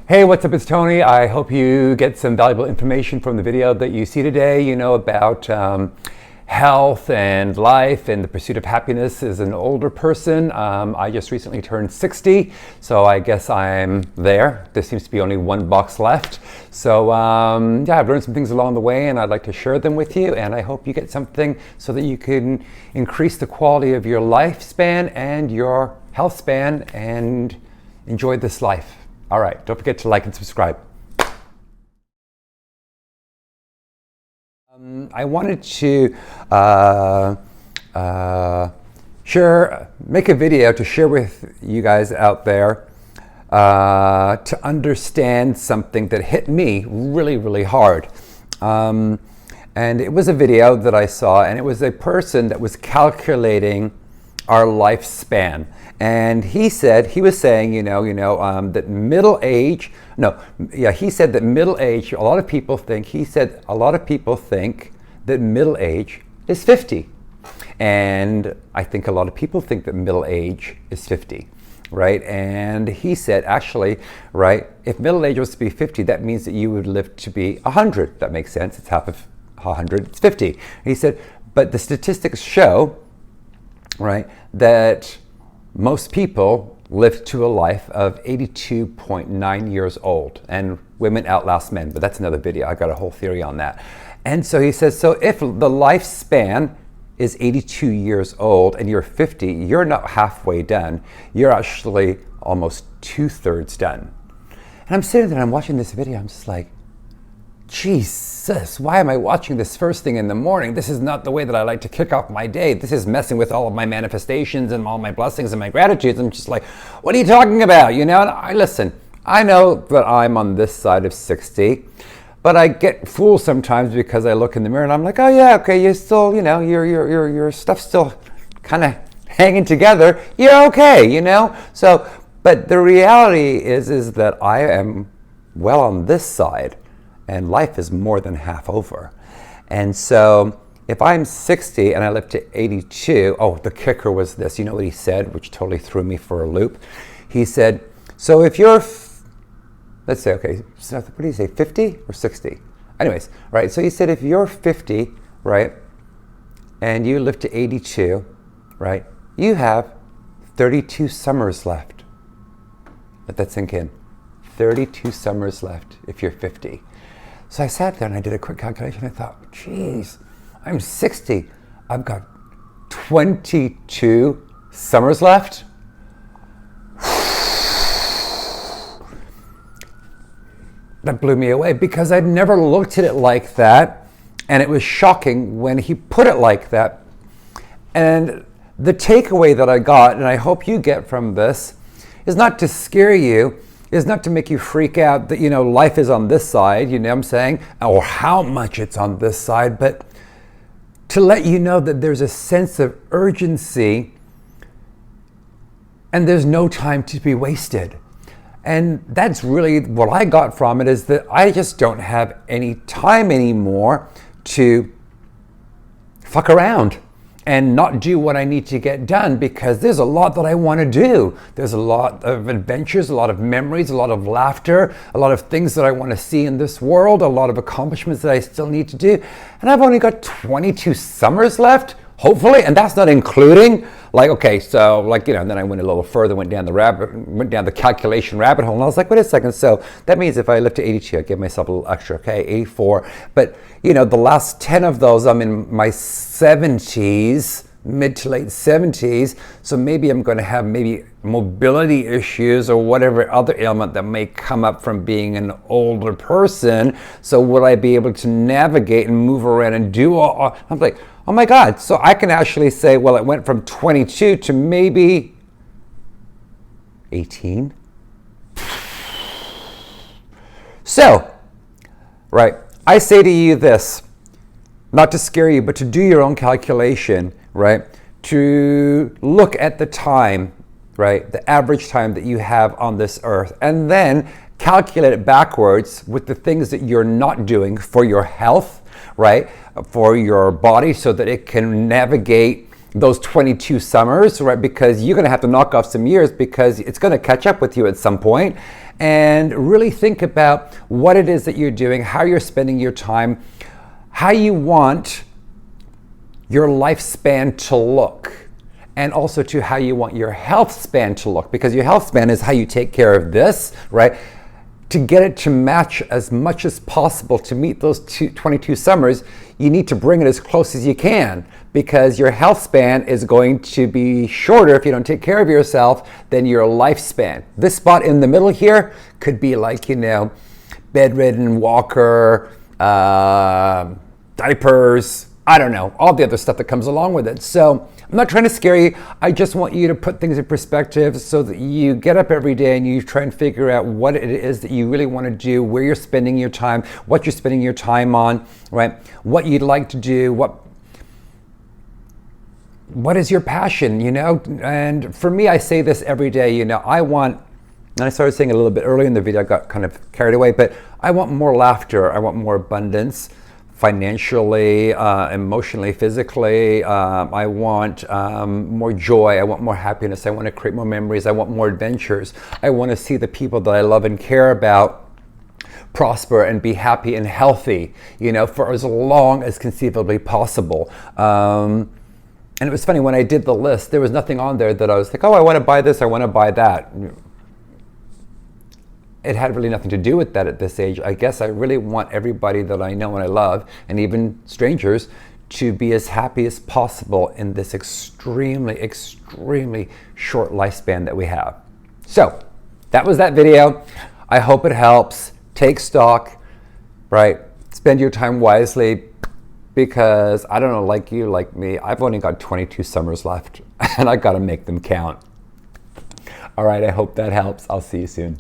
Hey, what's up? It's Tony. I hope you get some valuable information from the video that you see today, about health and life and the pursuit of happiness as an older person. I just recently turned 60, so I guess I'm there. There seems to be only one box left. So yeah, I've learned some things along the way and I'd like to share them with you, and I hope you get something so that you can increase the quality of your lifespan and your health span and enjoy this life. All right, don't forget to like and subscribe. I wanted to make a video to share with you guys out there to understand something that hit me really, really hard. And it was a video that I saw, and it was a person that was calculating our lifespan. And he said, he was saying, that middle age, he said that middle age, a lot of people think that middle age is 50. And I think a lot of people think that middle age is 50, right? And he said, actually, right, if middle age was to be 50, that means that you would live to be 100. That makes sense. It's half of 100, it's 50. And he said, but the statistics show, right, that most people live to a life of 82.9 years old, and women outlast men, but that's another video. I got a whole theory on that. And so he says, so if the lifespan is 82 years old and you're 50, you're not halfway done. You're actually almost 2/3 done. And I'm sitting there and I'm watching this video. I'm just like, Jesus, why am I watching this first thing in the morning? This is not the way that I like to kick off my day. This is messing with all of my manifestations and all my blessings and my gratitudes. I'm just like, what are you talking about? And I know that I'm on this side of 60, but I get fooled sometimes because I look in the mirror and I'm like, oh yeah, okay, you're still, your stuff's still kind of hanging together. You're okay, So, but the reality is that I am well on this side, and life is more than half over. And so if I'm 60 and I live to 82, the kicker was this. You know what he said, which totally threw me for a loop? He said, so if you're, let's say, okay, so what do you say, 50 or 60? Anyways, right, so he said if you're 50, right, and you live to 82, right, you have 32 summers left. Let that sink in. 32 summers left if you're 50. So I sat there and I did a quick calculation. I thought, geez, I'm 60. I've got 22 summers left. That blew me away because I'd never looked at it like that. And it was shocking when he put it like that. And the takeaway that I got, and I hope you get from this, is not to scare you, is not to make you freak out that, life is on this side, what I'm saying, or how much it's on this side, but to let you know that there's a sense of urgency and there's no time to be wasted. And that's really what I got from it, is that I just don't have any time anymore to fuck around and not do what I need to get done, because there's a lot that I want to do. There's a lot of adventures, a lot of memories, a lot of laughter, a lot of things that I want to see in this world, a lot of accomplishments that I still need to do. And I've only got 22 summers left, hopefully, and that's not including, and then I went a little further, went down the calculation rabbit hole, and I was like, wait a second, so that means if I live to 82, I give myself a little extra, okay, 84, but the last 10 of those, I'm in my 70s, mid to late 70s, so maybe I'm going to have maybe mobility issues or whatever other ailment that may come up from being an older person. So will I be able to navigate and move around and do all? I'm like, oh my God, so I can actually say, well, it went from 22 to maybe 18. So, right, I say to you this, not to scare you, but to do your own calculation, right? To look at the time, right? The average time that you have on this earth, and then calculate it backwards with the things that you're not doing for your health, right? For your body, so that it can navigate those 22 summers, right? Because you're going to have to knock off some years because it's going to catch up with you at some point. and really think about what it is that you're doing, how you're spending your time, how you want your lifespan to look, and also to how you want your health span to look, because your health span is how you take care of this, right? To get it to match as much as possible to meet those 22 summers, you need to bring it as close as you can, because your health span is going to be shorter if you don't take care of yourself than your lifespan. This spot in the middle here could be like, bedridden, walker, diapers, I don't know, all the other stuff that comes along with it. So I'm not trying to scare you. I just want you to put things in perspective so that you get up every day and you try and figure out what it is that you really want to do, where you're spending your time, what you're spending your time on, right? What you'd like to do, what is your passion, And for me, I say this every day, I want, and I started saying it a little bit earlier in the video, I got kind of carried away, but I want more laughter, I want more abundance, financially, emotionally, physically. I want more joy. I want more happiness. I want to create more memories. I want more adventures. I want to see the people that I love and care about prosper and be happy and healthy, for as long as conceivably possible. And it was funny, when I did the list, there was nothing on there that I was like, oh, I want to buy this, I want to buy that. It had really nothing to do with that at this age. I guess I really want everybody that I know and I love, and even strangers, to be as happy as possible in this extremely, extremely short lifespan that we have. So that was that video. I hope it helps. Take stock, right? Spend your time wisely, because I don't know, like you, like me, I've only got 22 summers left and I got to make them count. All right, I hope that helps. I'll see you soon.